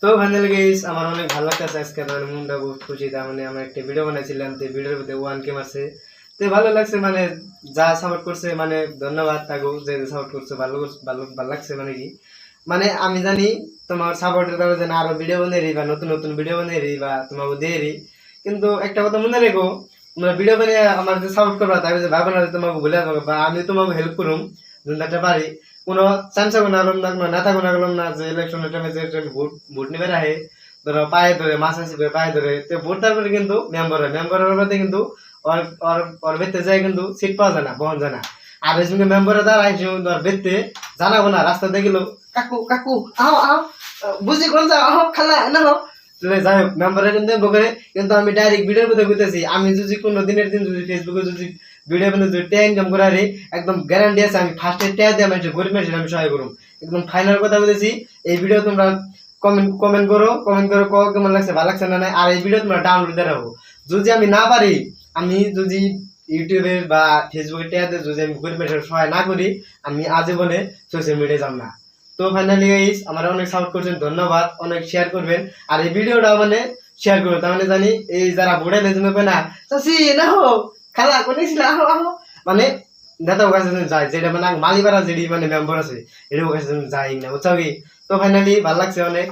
তো finally guys আমার অনেক ভালো লাগতেছে আজকে মানে মনটা বহুত খুশি তার মানে আমরা একটা ভিডিও বানাইছিলাম তো ভিডিওর মধ্যে 1K মারছে তো ভালো লাগছে মানে যা সাপোর্ট করছে মানে ধন্যবাদ তাগো যে সাপোর্ট করছে ভালো ভালো ভালো লাগছে মানে কি মানে আমি জানি তোমার সাপোর্টের কারণে যেন আরো ভিডিও বানিয়ে রি বা নতুন নতুন ভিডিও বানিয়ে রি বা তোমাকে দিয়ে রি কিন্তু একটা কথা মনে রেখো তোমরা ভিডিও বানিয়ে আমার যে সাপোর্ট করবা তাই যে ভাবো না যে তোমাকে ভুলে যাবো বা আমি তোমাকে হেল্প করুম যদি পারি কোনো চান্সা গুণা গেলাম না কোনো নেতা গুণা গেলাম না যে ইলেকশনের টাইমে যে ভোট ভোট নিবে রাখে ধরো পায়ে ধরে মাছ আসবে পায়ে ধরে তো ভোট তারপরে কিন্তু মেম্বারের মধ্যে কিন্তু ওর ওর ওর বেতে যায় কিন্তু সিট পাওয়া যায় না বহন যায় না আর এই সঙ্গে মেম্বারে দাঁড়ায় ওর বেতে জানাবো না রাস্তা দেখিলো কাকু কাকু আও আও বুঝি কোন যাও আও খালা না যাই হোক মেম্বারে কিন্তু বকরে কিন্তু আমি ডাইরেক্ট ভিডিওর মধ্যে বুঝতেছি আমি যদি কোনো দিনের দিন যদি ফেসবুকে যদি ভিডিও বানিয়ে যদি ট্যাগ ইনকাম করারে একদম গ্যারান্টি আছে আমি ফার্স্টে ট্যাগ দিয়ে মানুষ গরিব মানুষের আমি সহায় করুম একদম ফাইনাল কথা বলেছি এই ভিডিও তোমরা কমেন্ট করো কেমন লাগছে ভালো লাগছে না আর এই ভিডিও তোমরা ডাউনলোড দিয়ে রাখো যদি আমি না পারি আমি যদি ইউটিউবে বা ফেসবুকে ট্যাগ দিয়ে যদি আমি গরিব মানুষের সহায় না করি আমি আজীবনে সোশ্যাল মিডিয়ায় যাব না তো ফাইনালি গাইস আমার অনেক সাপোর্ট করছেন ধন্যবাদ অনেক শেয়ার করবেন আর এই ভিডিওটা মানে শেয়ার করবেন তার মানে জানি এই যারা বুড়ে লেজমে না চাচি না হো খালা কোনে ছিল আহো আহো মানে নেতার কাছে যায় যেটা মানে মালিপাড়া যেটি মানে মেম্বার আছে এটার কাছে যাই না বুঝছো কি তো ফাইনালি ভালো লাগছে অনেক